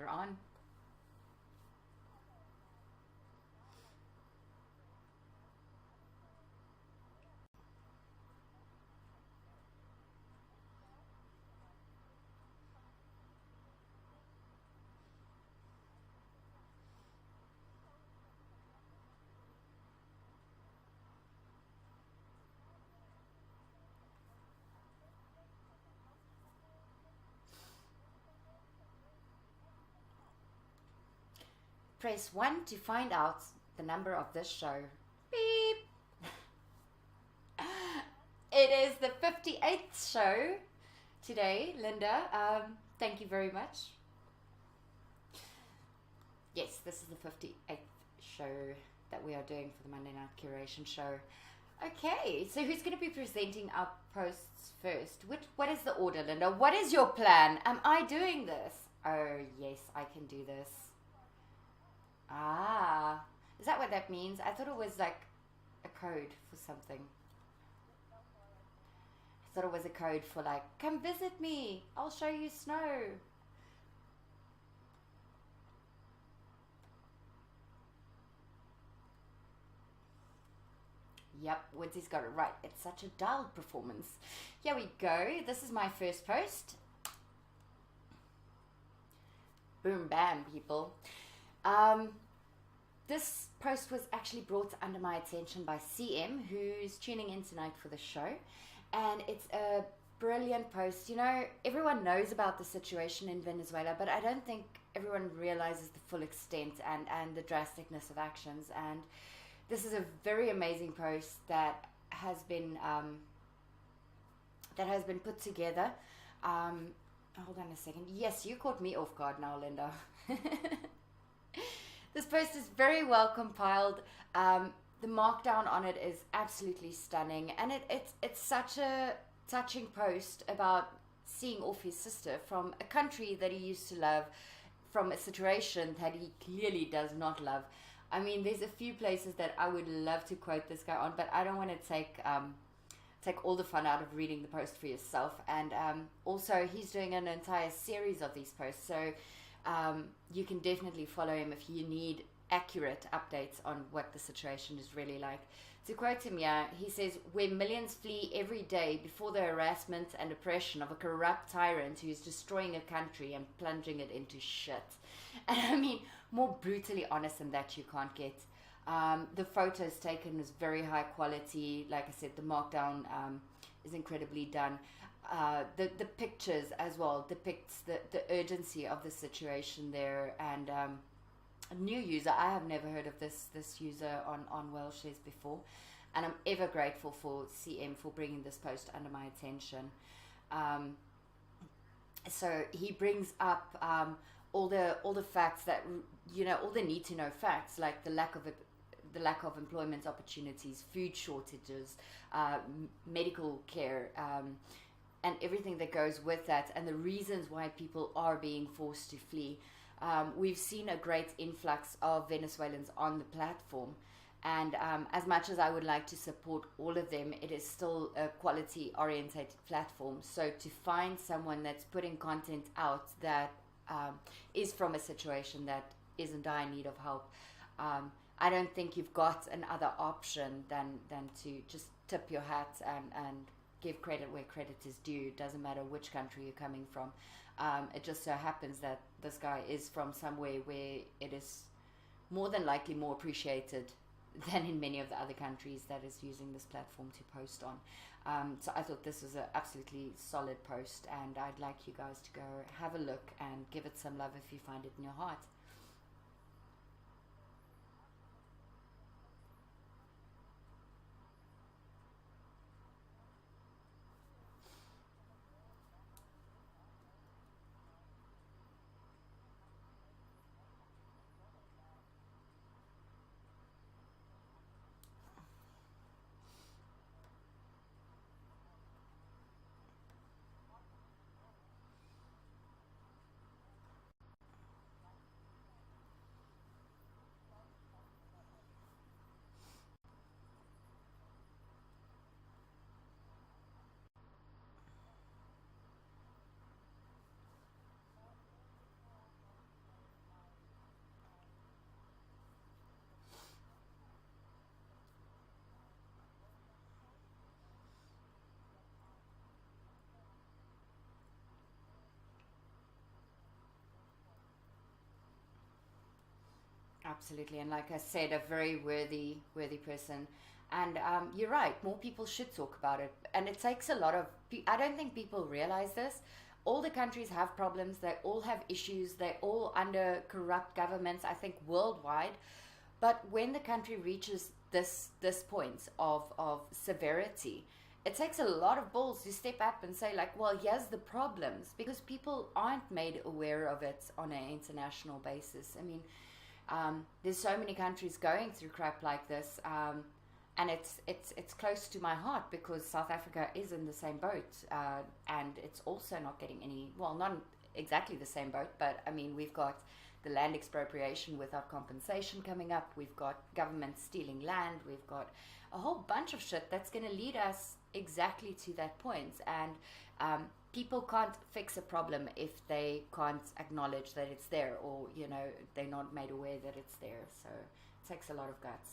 later on. Press 1 to find out the number of this show. Beep! It is the 58th show today, Linda. Thank you very much. Yes, this is the 58th show that we are doing for the Monday Night Curation show. Okay, so who's going to be presenting our posts first? What is the order, Linda? What is your plan? Am I doing this? Oh, yes, I can do this. Ah, is that what that means? I thought it was like a code for something. I thought it was a code for like, come visit me, I'll show you snow. Yep, Woodsy's got it right. It's such a dull performance. Here we go. This is my first post. Boom, bam, people. This post was actually brought under my attention by CM, who's tuning in tonight for the show. And it's a brilliant post. You know, everyone knows about the situation in Venezuela, but I don't think everyone realizes the full extent and the drasticness of actions. And this is a very amazing post that has been put together. Hold on a second. Yes, you caught me off guard now, Linda. This post is very well compiled. The markdown on it is absolutely stunning, and it's such a touching post about seeing off his sister from a country that he used to love, from a situation that he clearly does not love. I mean, there's a few places that I would love to quote this guy on, but I don't want to take all the fun out of reading the post for yourself. And also, he's doing an entire series of these posts, so you can definitely follow him if you need accurate updates on what the situation is really like. To quote him, yeah, he says, where millions flee every day before the harassment and oppression of a corrupt tyrant who is destroying a country and plunging it into shit. And I mean, more brutally honest than that you can't get. The photos taken is very high quality. Like I said, the markdown is incredibly done. The pictures as well depicts the urgency of the situation there. And a new user, I have never heard of this user on Whaleshares before, and I'm ever grateful for CM for bringing this post under my attention. So he brings up all the facts that, you know, all the need to know facts, like the lack of employment opportunities, food shortages, medical care, and everything that goes with that, and the reasons why people are being forced to flee. We've seen a great influx of Venezuelans on the platform, and as much as I would like to support all of them, it is still a quality orientated platform. So to find someone that's putting content out that is from a situation that is in dire need of help, I don't think you've got another option than to just tip your hat and give credit where credit is due. It doesn't matter which country you're coming from. It just so happens that this guy is from somewhere where it is more than likely more appreciated than in many of the other countries that is using this platform to post on. So I thought this was an absolutely solid post, and I'd like you guys to go have a look and give it some love if you find it in your heart. Absolutely, and like I said, a very worthy person. And you're right. More people should talk about it, and it takes a lot of. I don't think people realize this. All the countries have problems. They all have issues. They're all under corrupt governments. I think worldwide. But when the country reaches this point of severity, it takes a lot of balls to step up and say like, well, here's the problems, because people aren't made aware of it on an international basis. I mean, there's so many countries going through crap like this, and it's close to my heart because South Africa is in the same boat, and it's also not getting any, well, not exactly the same boat, but I mean, we've got the land expropriation without compensation coming up. We've got government stealing land. We've got a whole bunch of shit that's going to lead us exactly to that point. And people can't fix a problem if they can't acknowledge that it's there, or they're not made aware that it's there. So it takes a lot of guts.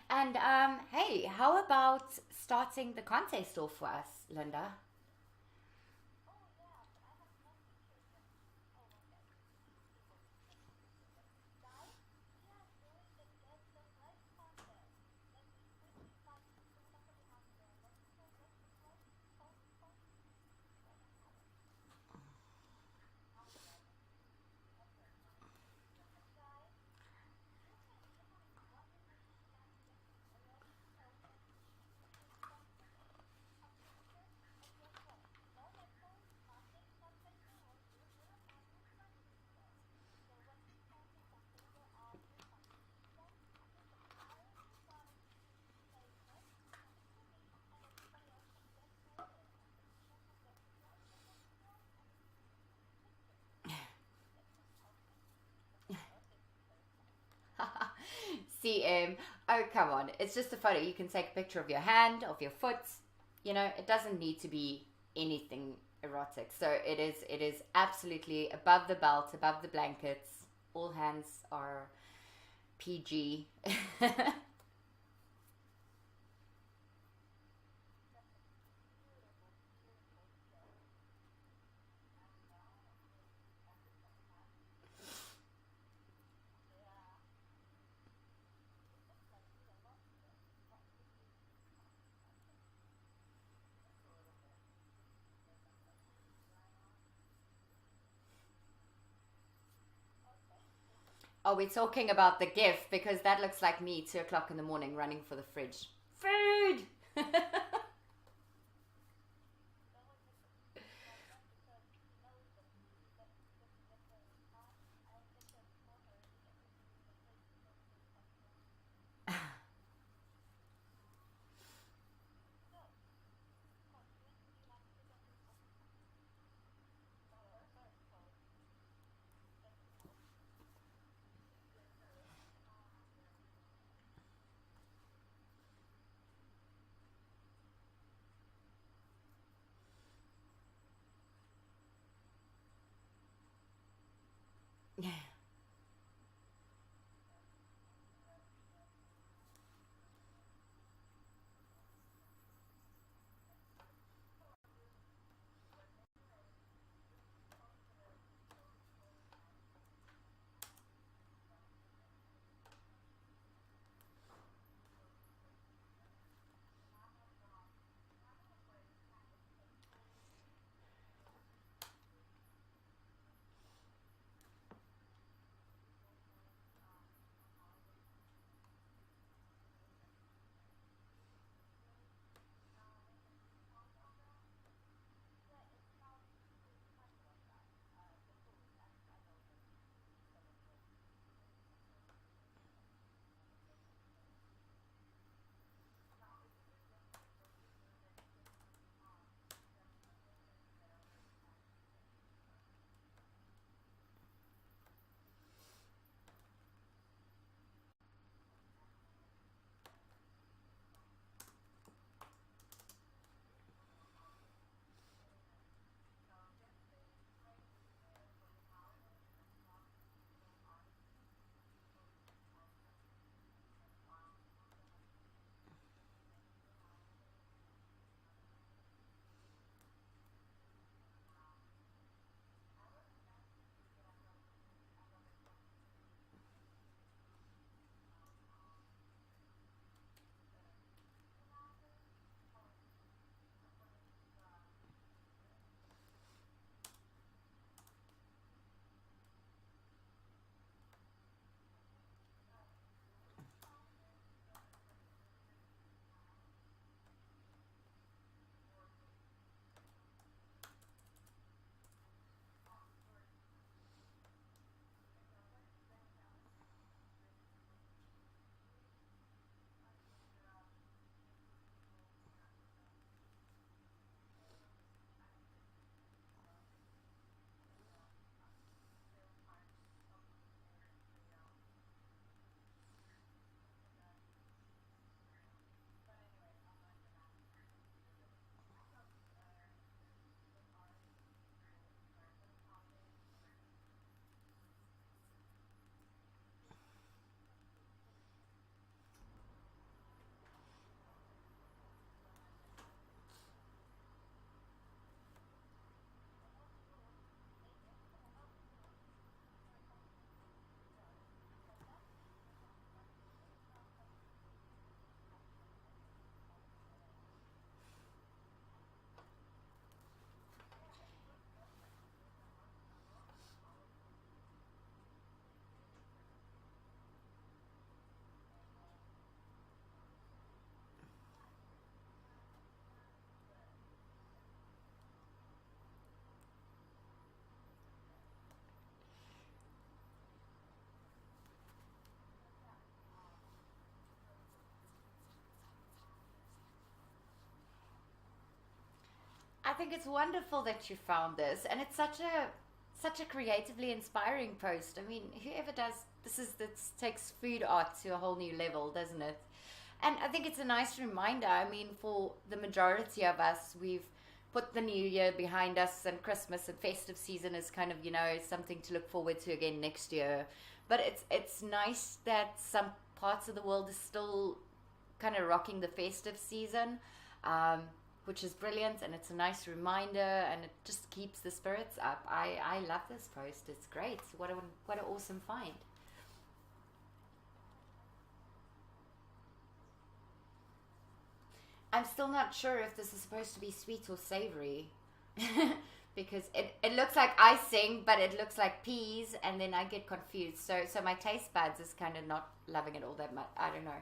And hey, how about starting the contest off for us, Linda? CM. Oh, come on. It's just a photo. You can take a picture of your hand, of your foot. You know, it doesn't need to be anything erotic. So it is absolutely above the belt, above the blankets. All hands are PG. Are we talking about the gift? Because that looks like me, 2 o'clock in the morning, running for the fridge. Food! I think it's wonderful that you found this, and it's such a creatively inspiring post. I mean, whoever does This takes food art to a whole new level, doesn't it? And I think it's a nice reminder. I mean, for the majority of us, we've put the new year behind us, and Christmas and festive season is kind of, something to look forward to again next year. But it's nice that some parts of the world is still kind of rocking the festive season, um, which is brilliant, and it's a nice reminder, and it just keeps the spirits up. I love this post. It's great. What an awesome find. I'm still not sure if this is supposed to be sweet or savory. Because it looks like icing, but it looks like peas, and then I get confused. So my taste buds is kind of not loving it all that much. I don't know.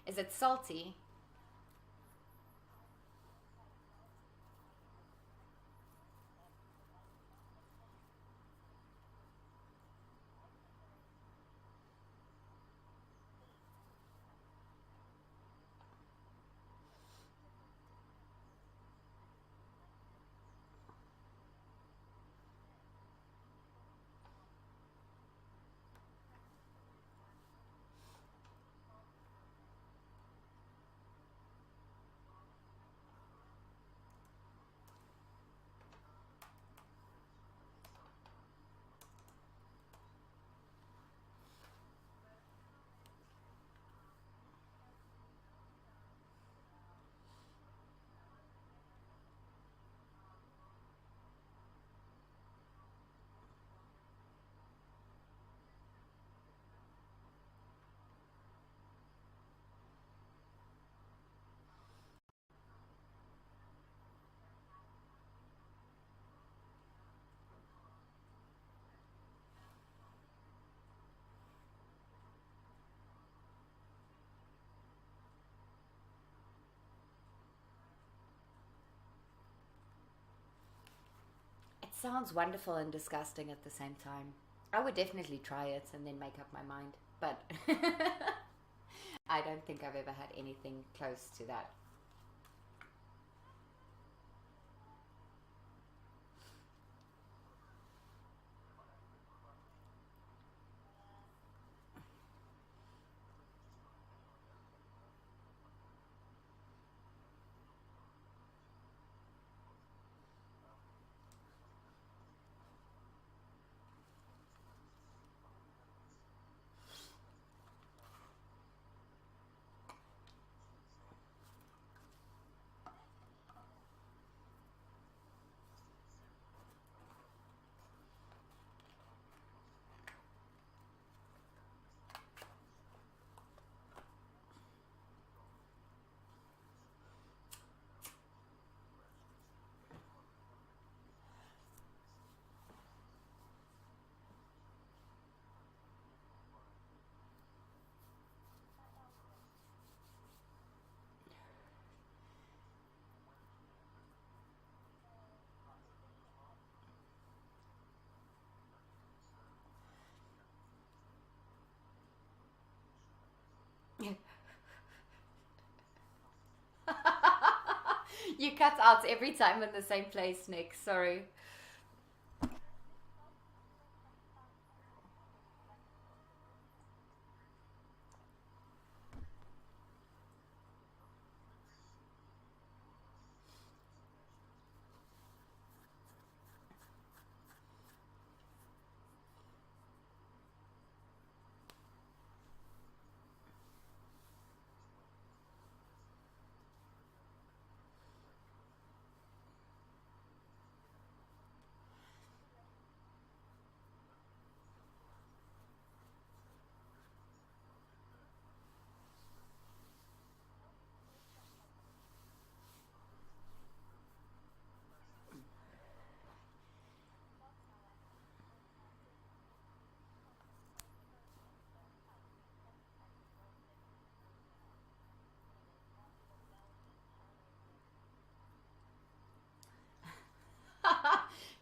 Is it salty? It sounds wonderful and disgusting at the same time. I would definitely try it and then make up my mind. But I don't think I've ever had anything close to that. You cut out every time in the same place, Nick. Sorry.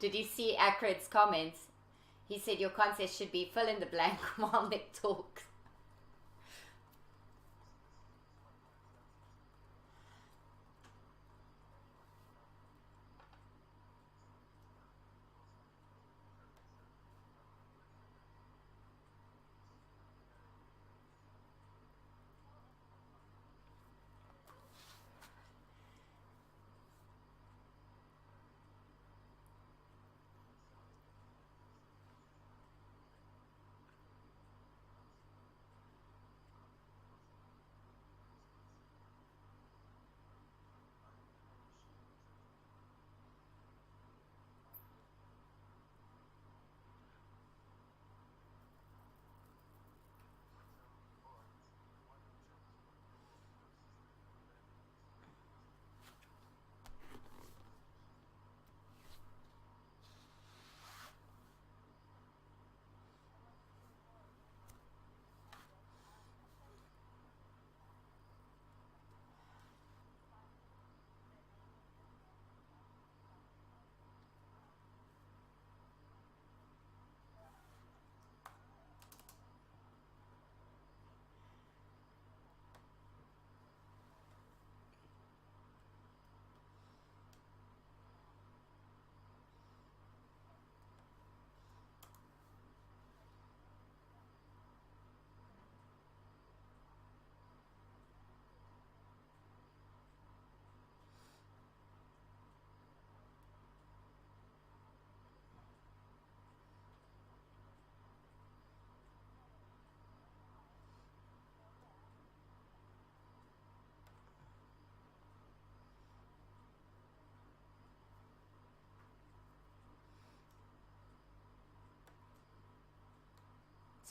Did you see Akred's comments? He said your contest should be fill in the blank while Nick talks.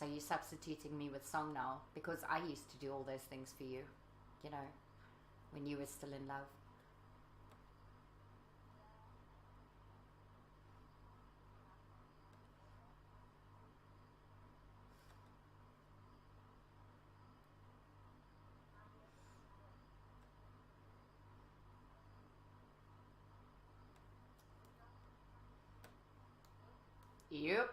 So you're substituting me with song now because I used to do all those things for you, you know, when you were still in love. Yep.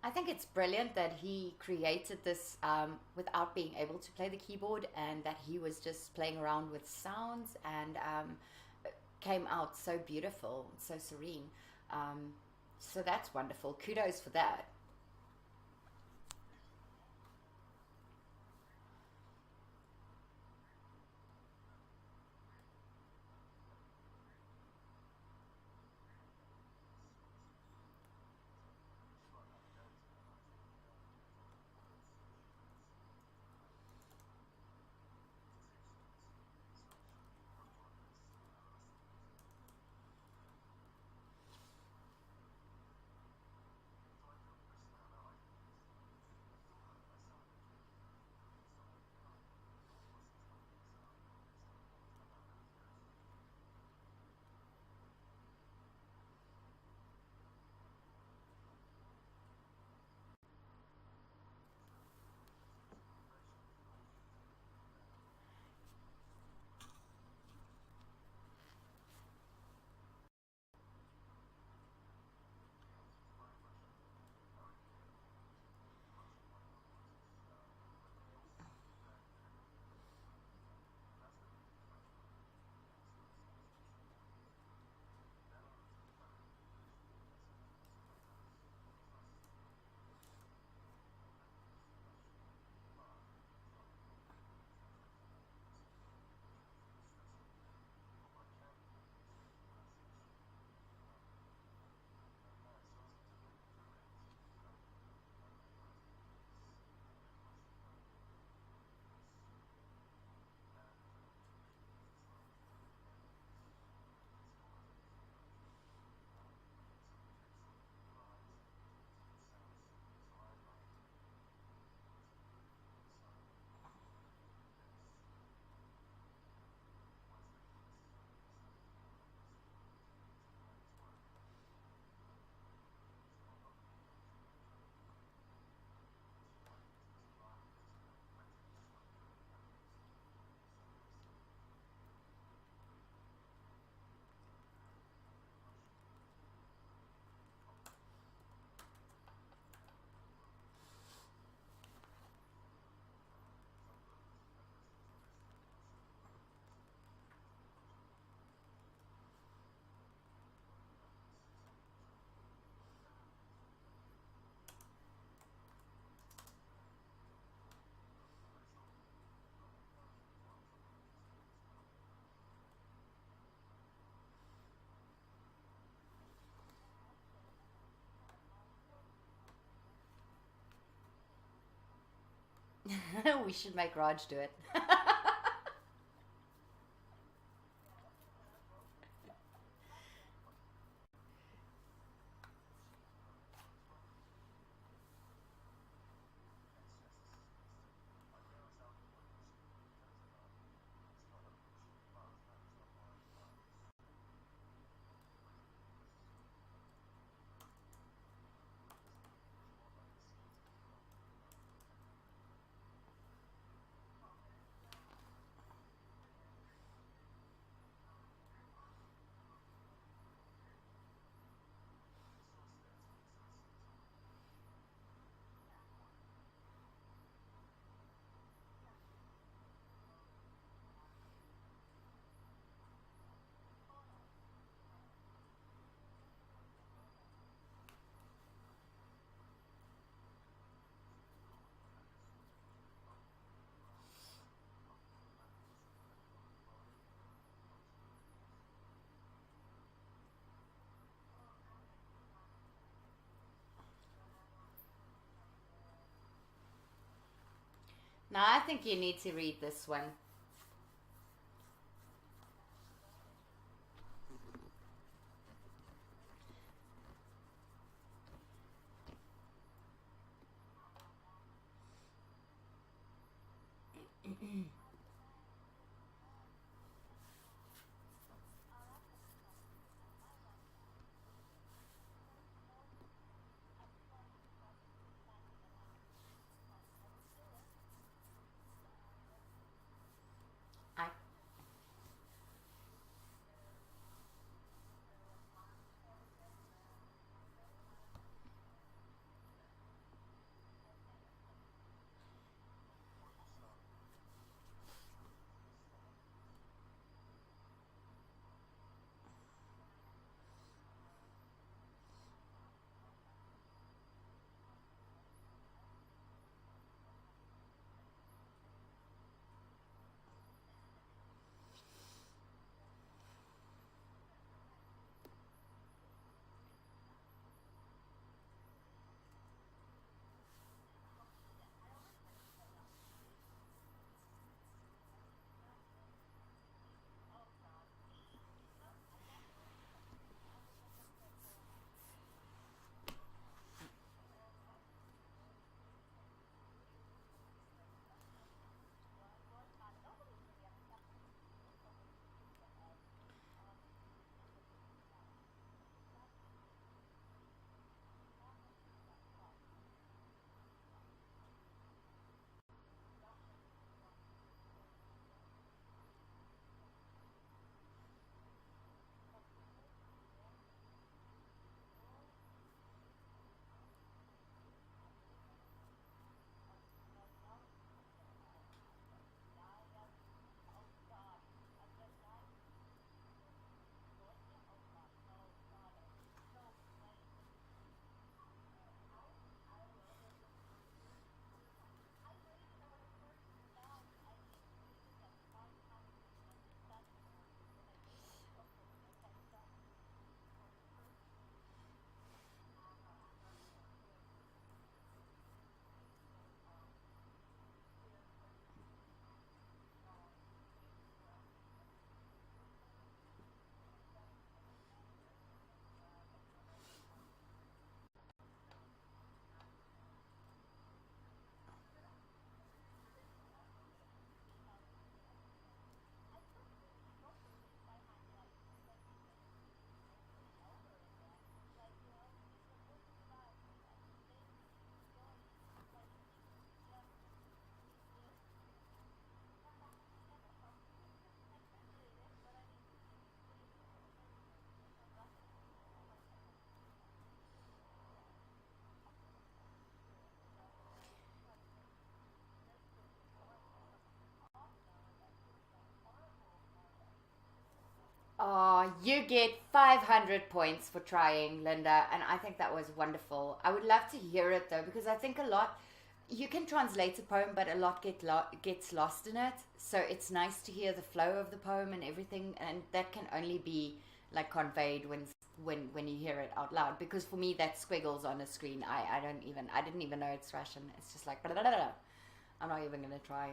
I think it's brilliant that he created this without being able to play the keyboard, and that he was just playing around with sounds, and came out so beautiful, so serene. Um, so that's wonderful. Kudos for that. We should make Raj do it. Now I think you need to read this one. I Oh, you get 500 points for trying, Linda, and I think that was wonderful. I would love to hear it though, because I think a lot, you can translate a poem, but a lot gets lost in it. So it's nice to hear the flow of the poem and everything, and that can only be like conveyed when you hear it out loud. Because for me, that squiggles on a screen. I didn't even know it's Russian. It's just like blah, blah, blah, blah. I'm not even gonna try.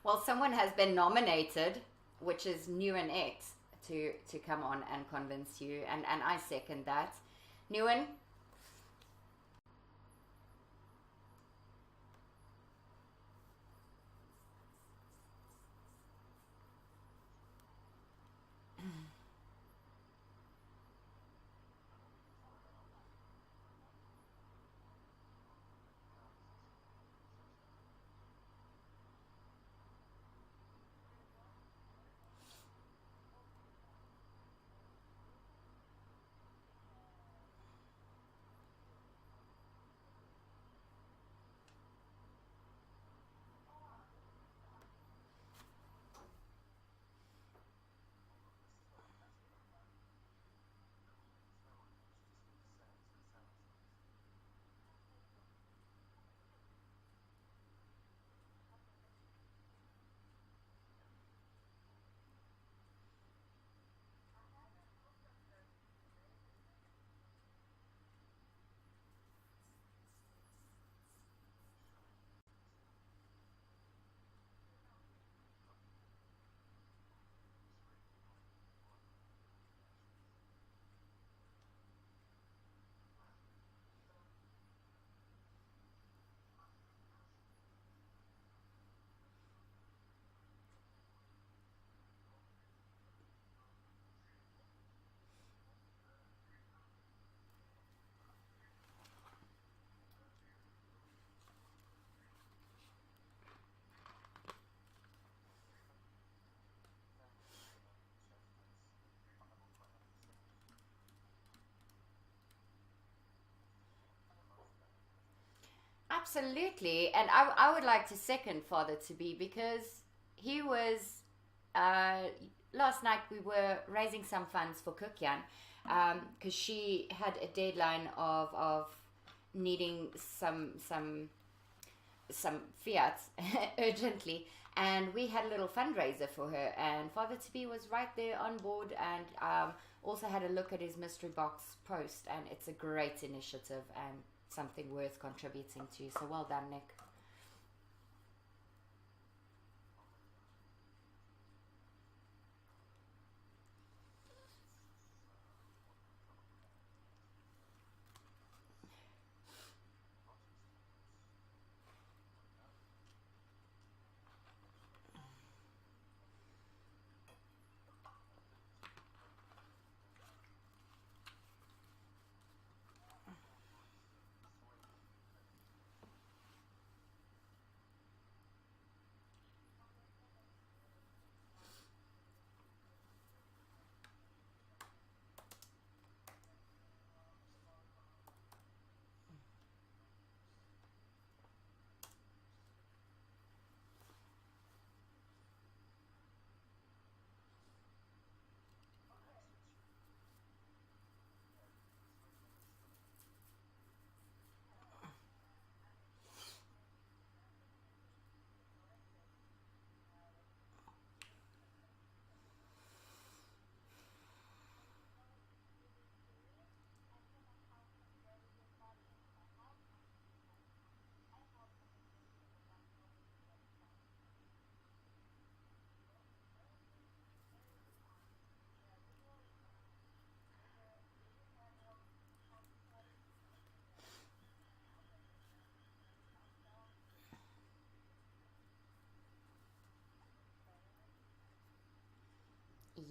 Well, someone has been nominated, which is Nguyen X, to come on and convince you, and I second that. Nguyen, absolutely. And I would like to second Father to be, because he was, uh, last night we were raising some funds for Kukyan, because she had a deadline of needing some fiat urgently, and we had a little fundraiser for her, and Father to be was right there on board, and also had a look at his mystery box post, and it's a great initiative and something worth contributing to. So well done, Nick.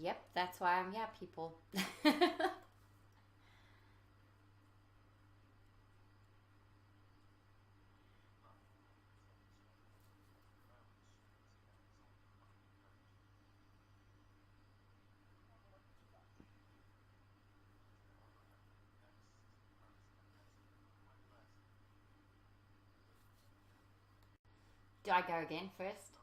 Yep, that's why I'm here, people. Do I go again first?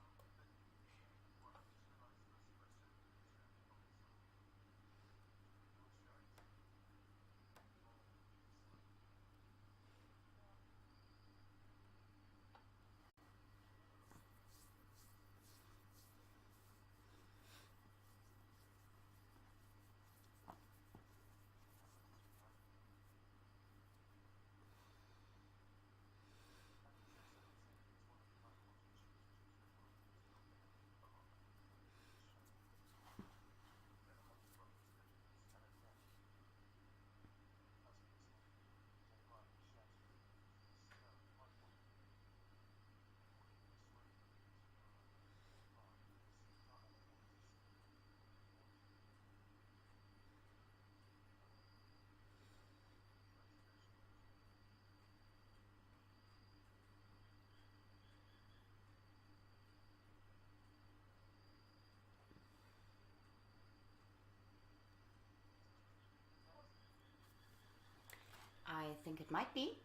think it might be.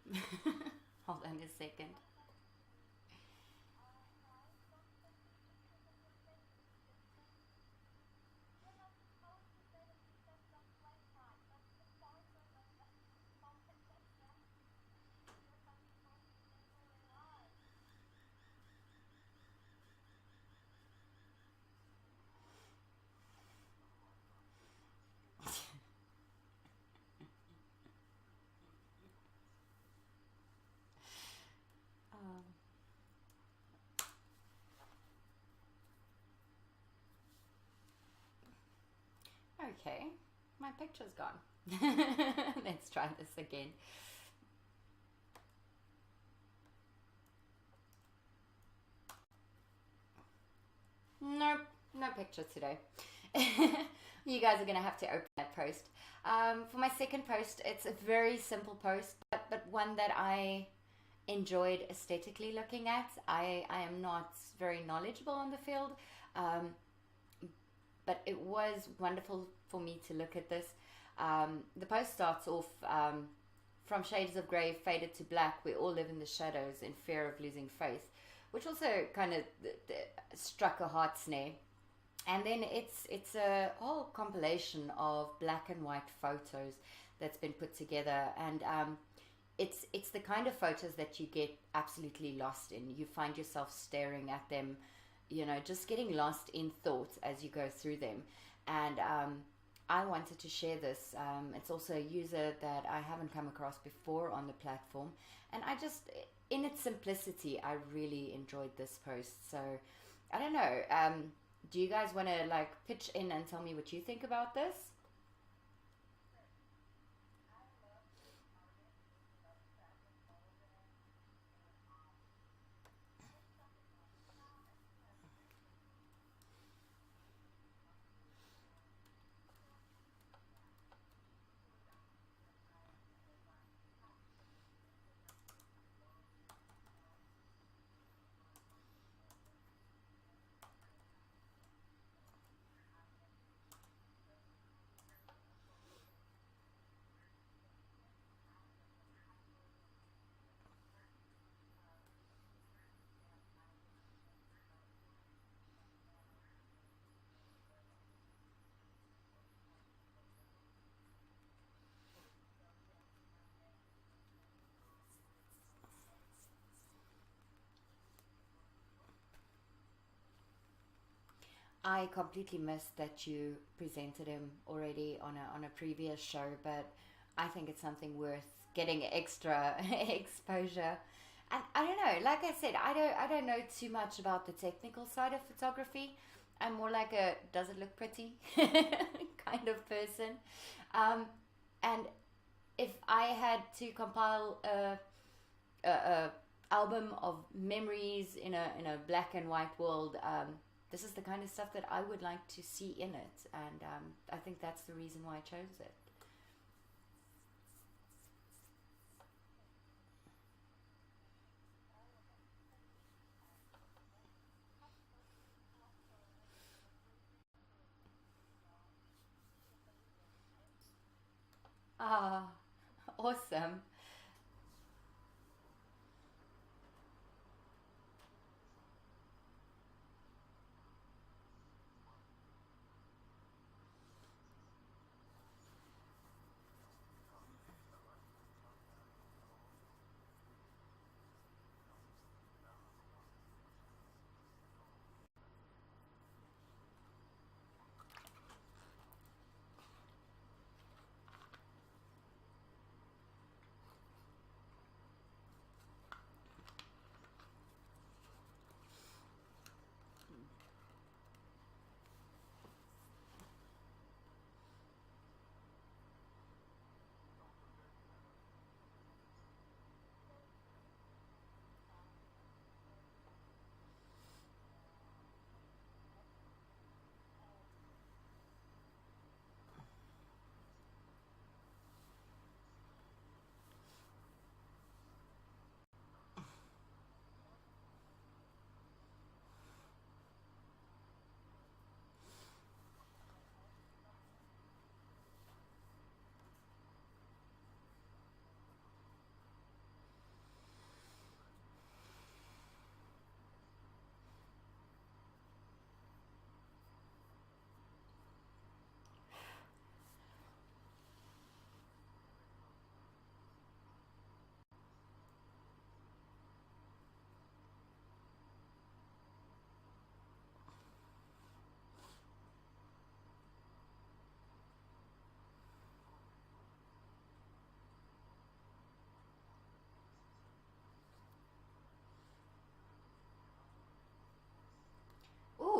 Hold on a second. Um, okay, my picture's gone. Let's try this again. Nope, no picture today. You guys are gonna have to open that post. For my second post, it's a very simple post, but one that I enjoyed aesthetically looking at. I am not very knowledgeable in the field, um, but it was wonderful for me to look at this. The post starts off from shades of grey faded to black, we all live in the shadows in fear of losing faith, which also kind of struck a heart snare. And then it's a whole compilation of black and white photos that's been put together, and it's the kind of photos that you get absolutely lost in. You find yourself staring at them, just getting lost in thought as you go through them. And I wanted to share this. It's also a user that I haven't come across before on the platform, and in its simplicity, I really enjoyed this post. So I don't know. Do you guys want to pitch in and tell me what you think about this? I completely missed that you presented him already on a previous show, but I think it's something worth getting extra exposure. And I don't know, like I said, I don't know too much about the technical side of photography. I'm more like a does it look pretty kind of person. Um, and if I had to compile a album of memories in a black and white world, this is the kind of stuff that I would like to see in it, and I think that's the reason why I chose it. Ah, awesome.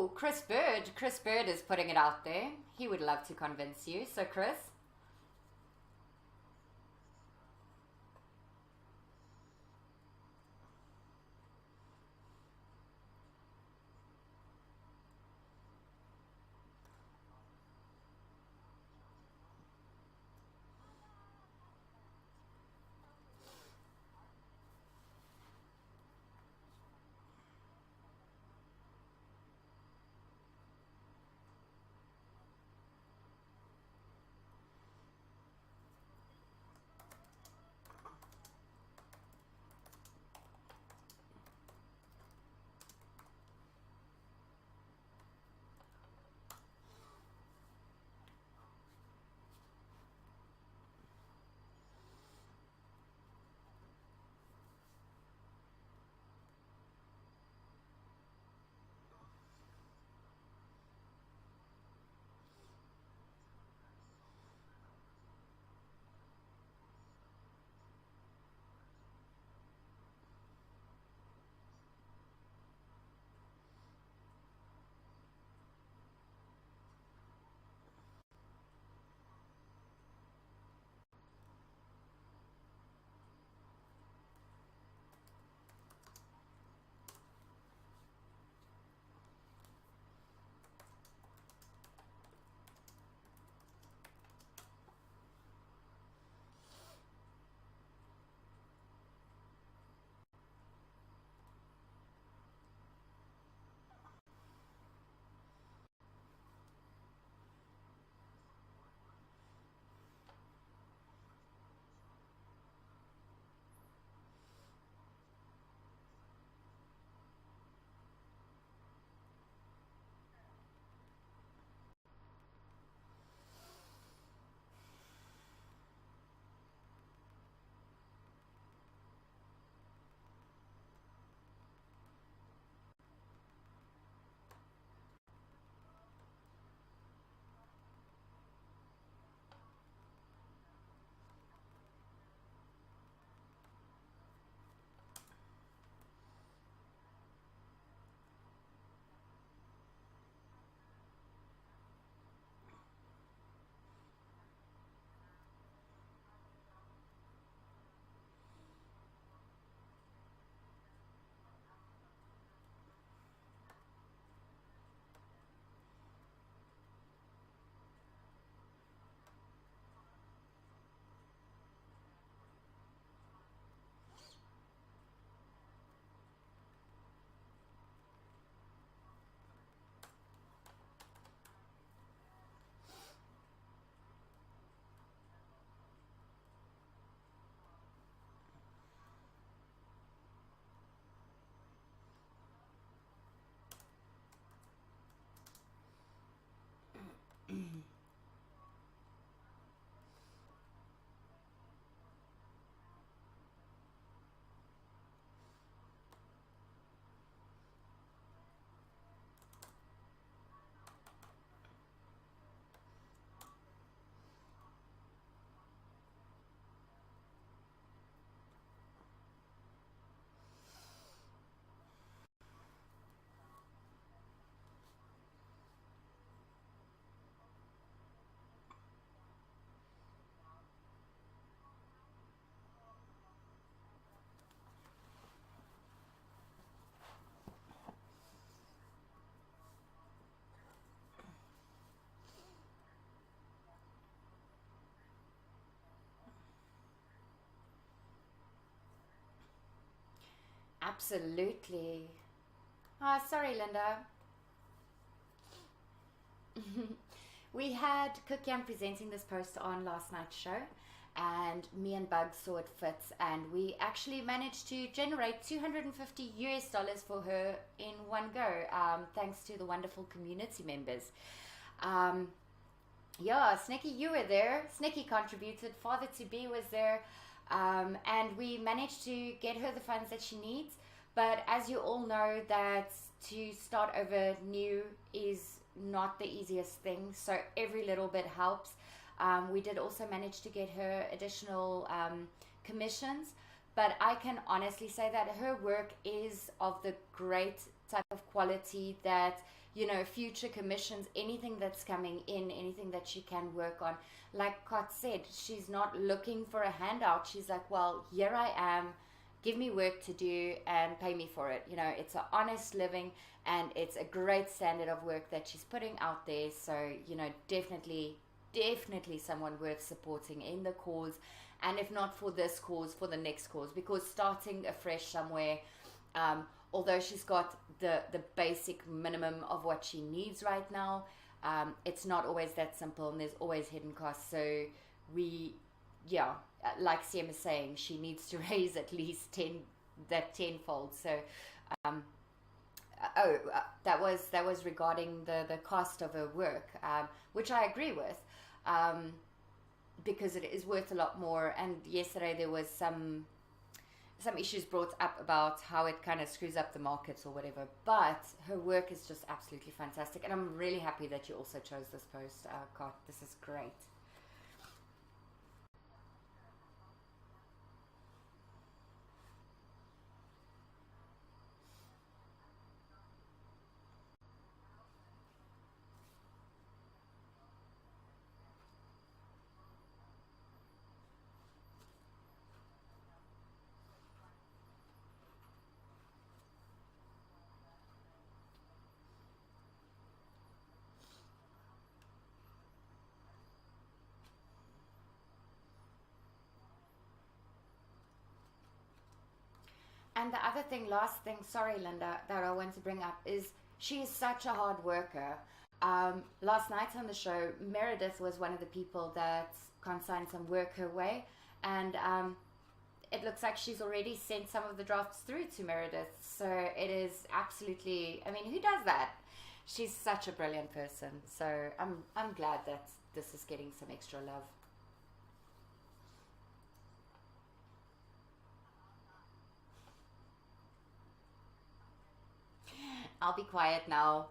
Oh, Chris Bird. Chris Bird is putting it out there. He would love to convince you. So, Chris. Absolutely. Ah, sorry, Linda. We had Cookian presenting this post on last night's show, and me and Bugs saw it fits, and we actually managed to generate 250 US dollars for her in one go, thanks to the wonderful community members. Um, yeah, Snicky, you were there. Snicky contributed. Father to be was there, and we managed to get her the funds that she needs. But as you all know, that to start over new is not the easiest thing. So every little bit helps. We did also manage to get her additional commissions, but I can honestly say that her work is of the great type of quality that future commissions, anything that's coming in, anything that she can work on. Like Kot said, she's not looking for a handout. She's like, well, here I am, give me work to do and pay me for it. It's an honest living, and it's a great standard of work that she's putting out there. So, definitely someone worth supporting in the cause. And if not for this cause, for the next cause, because starting afresh somewhere, although she's got the basic minimum of what she needs right now, it's not always that simple, and there's always hidden costs. So like Siem is saying, she needs to raise at least tenfold. So that was regarding the cost of her work, which I agree with, because it is worth a lot more. And yesterday there was some issues brought up about how it kind of screws up the markets or whatever, but her work is just absolutely fantastic, and I'm really happy that you also chose this post, Cart. This is great. And the other thing, last thing, sorry, Linda, that I want to bring up is she is such a hard worker. Last night on the show, Meredith was one of the people that consigned some work her way, and it looks like she's already sent some of the drafts through to Meredith. So it is absolutely, I mean, who does that? She's such a brilliant person. So I'm glad that this is getting some extra love. I'll be quiet now.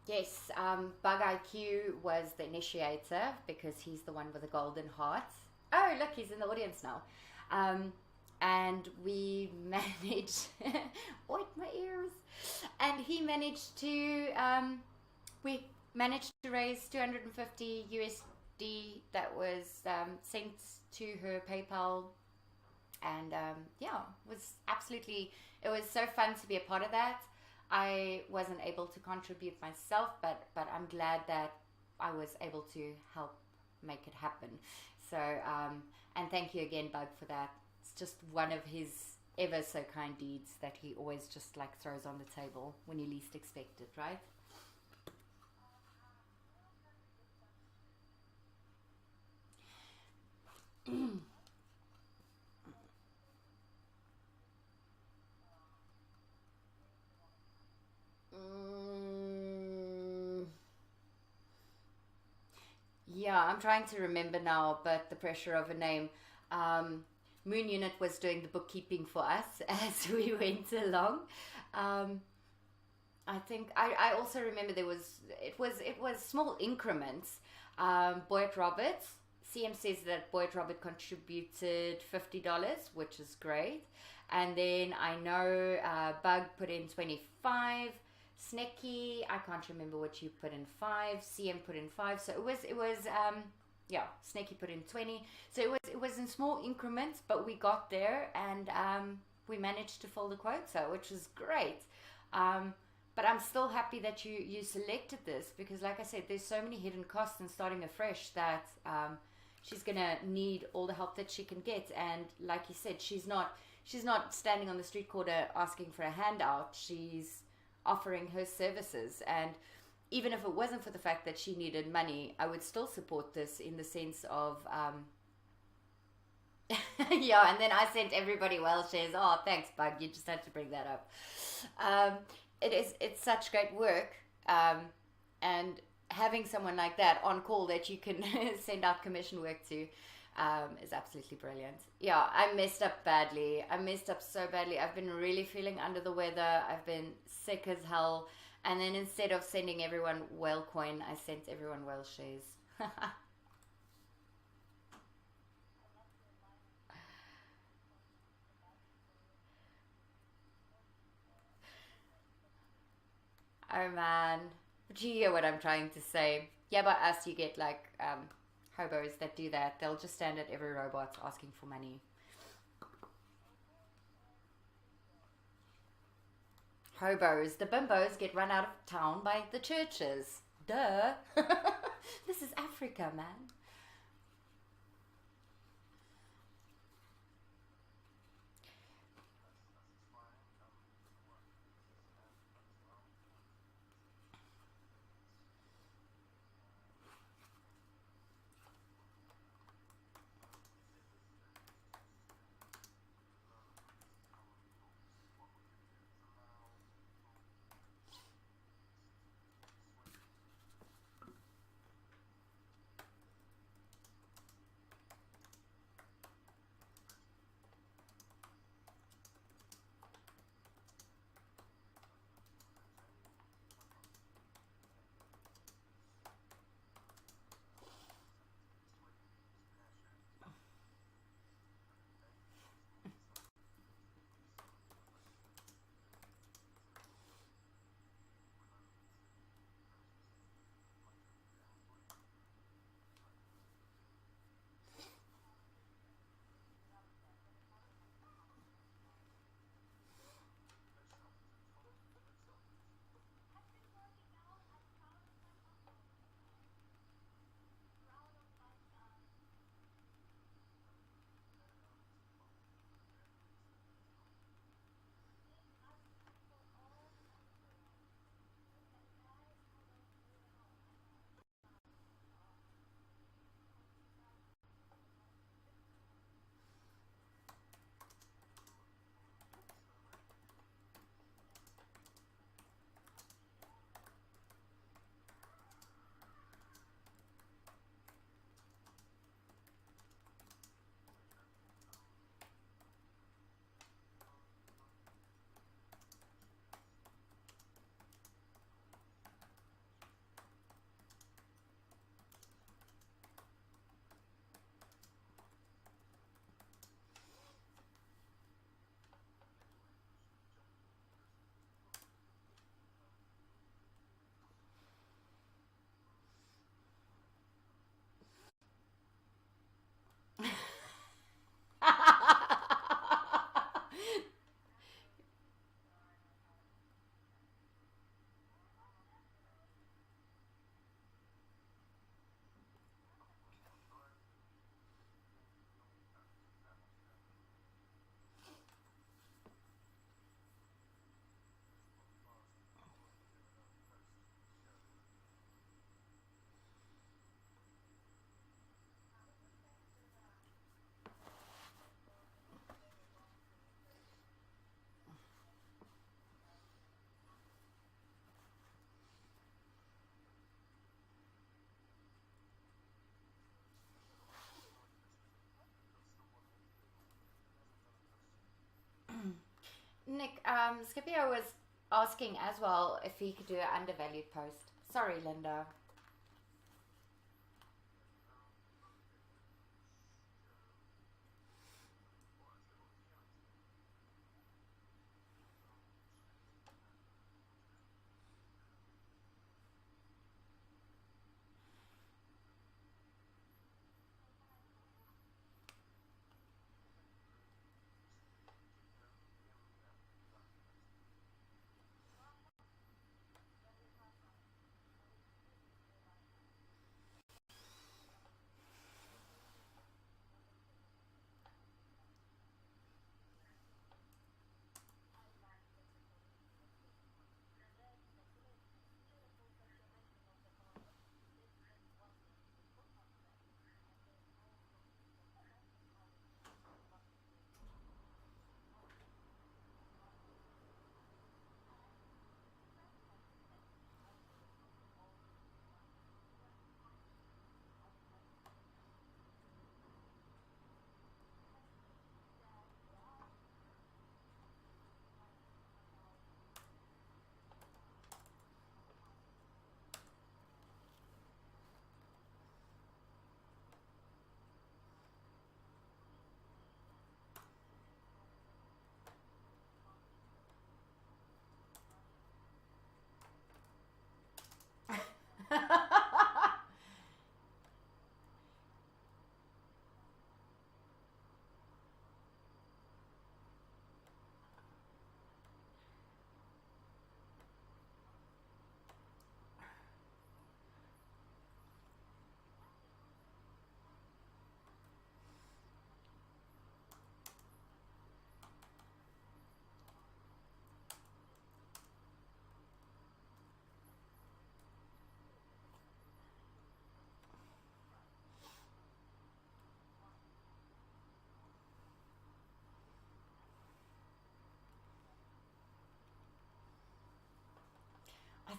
Yes, Bug IQ was the initiator because he's the one with the golden heart. Oh, look, he's in the audience now. Um, and we managed, oit my ears, and he managed to, we managed to raise 250 USD that was sent to her PayPal. And yeah, it was so fun to be a part of that. I wasn't able to contribute myself, but I'm glad that I was able to help make it happen. So, and thank you again, Bug, for that. It's just one of his ever so kind deeds that he always just like throws on the table when you least expect it, right? Mm, yeah, I'm trying to remember now, but the pressure of a name. Um, Moon Unit was doing the bookkeeping for us as we went along. Um, I think I also remember it was small increments. Boyd Roberts, CM says that Boyd Robert contributed $50, which is great. And then I know Bug put in 25. Snecky, I can't remember what you put in 5. CM put in 5. So it was yeah, Snaky put in 20. So it was in small increments, but we got there, and we managed to fill the quota, which was great. Um, but I'm still happy that you selected this, because, like I said, there's so many hidden costs in starting afresh that she's gonna need all the help that she can get. And like you said, she's not standing on the street corner asking for a handout. She's offering her services, and even if it wasn't for the fact that she needed money, I would still support this in the sense of, yeah. And then I sent everybody Whaleshares. Oh, thanks, Bug. You just had to bring that up. Um, it's such great work, and having someone like that on call that you can send out commission work to is absolutely brilliant. Yeah, I messed up badly. I messed up so badly. I've been really feeling under the weather. I've been sick as hell. And then instead of sending everyone Whalecoin, I sent everyone Whaleshares. Oh man. But you hear what I'm trying to say. Yeah, but us, you get like hobos that do that. They'll just stand at every robot asking for money. Hobos. The bimbos get run out of town by the churches. Duh. This is Africa, man. Nick, Scipio was asking as well if he could do an undervalued post. Sorry, Linda.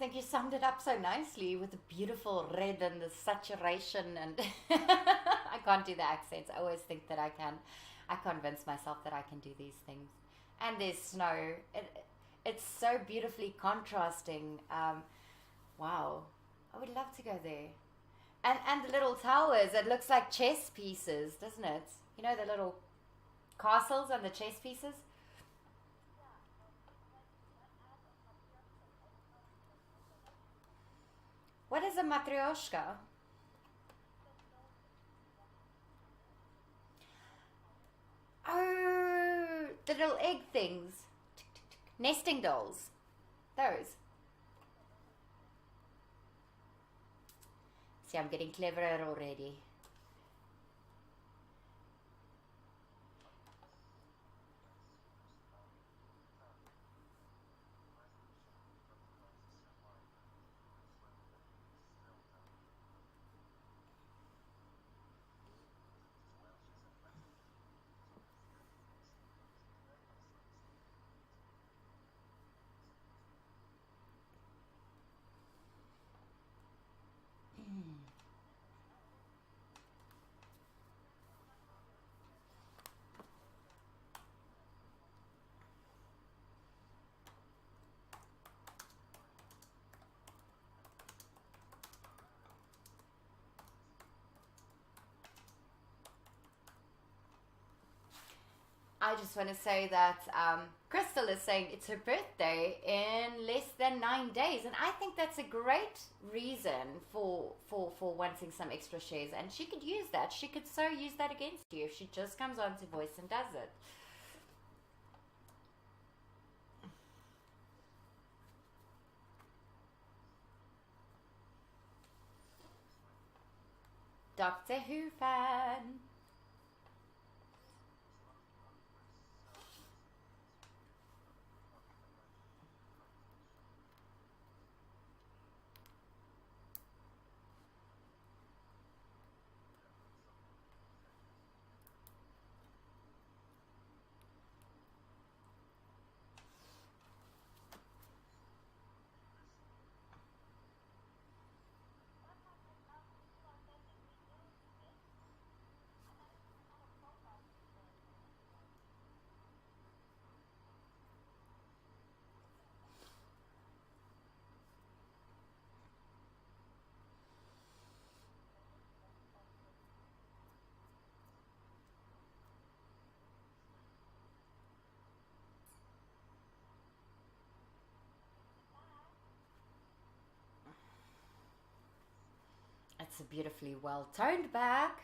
think you summed it up so nicely with the beautiful red and the saturation and I can't do the accents. I always think that I can. I convince myself that I can do these things. And there's snow. It's so beautifully contrasting. Wow. I would love to go there. And the little towers, it looks like chess pieces, doesn't it? You know, the little castles and the chess pieces? What is a matryoshka? Oh, the little egg things. Nesting dolls. Those. See, I'm getting cleverer already. I just want to say that Crystal is saying it's her birthday in less than 9 days, and I think that's a great reason for wanting some extra shares. And she could use that. She could so use that against you if she just comes on to voice and does it. Doctor Who fan. It's a beautifully well toned back.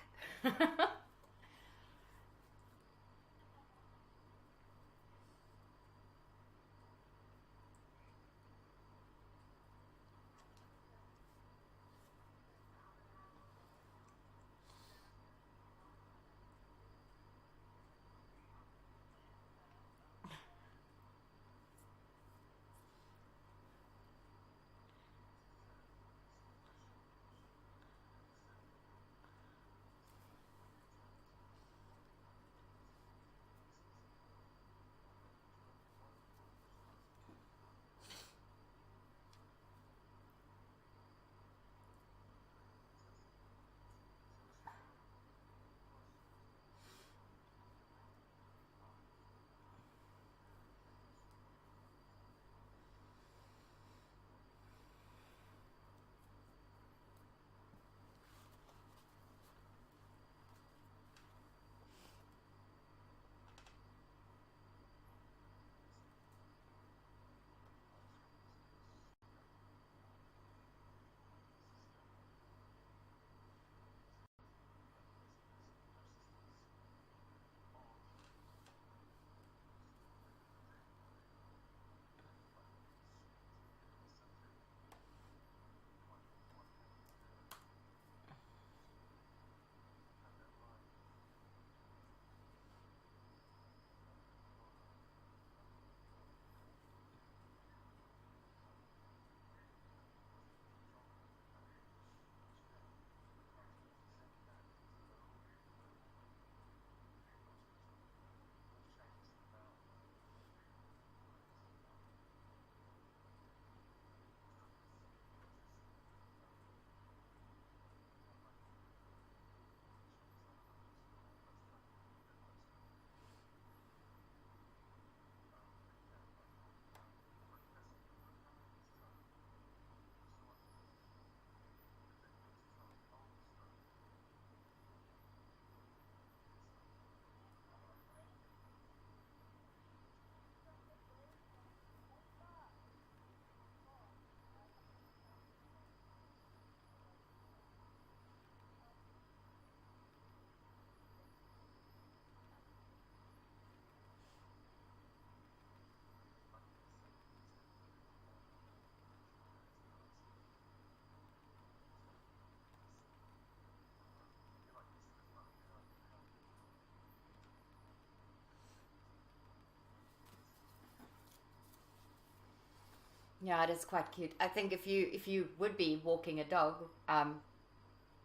Yeah, it is quite cute. I think if you would be walking a dog,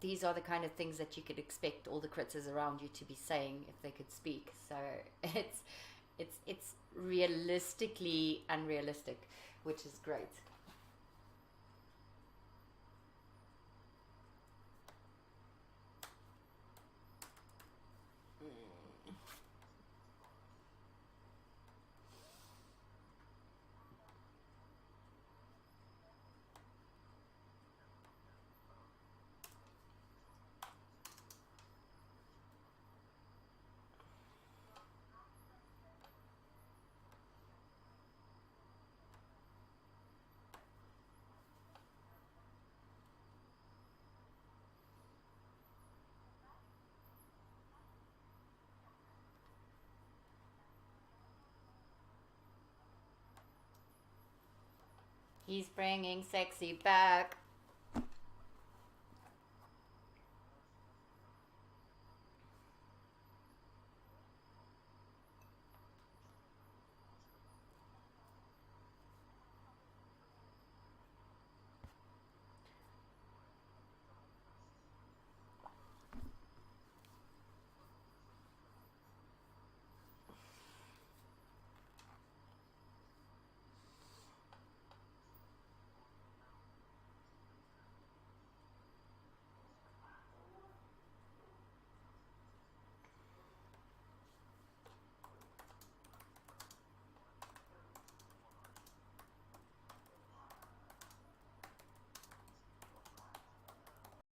these are the kind of things that you could expect all the critters around you to be saying if they could speak. So it's it's realistically unrealistic, which is great. He's bringing sexy back.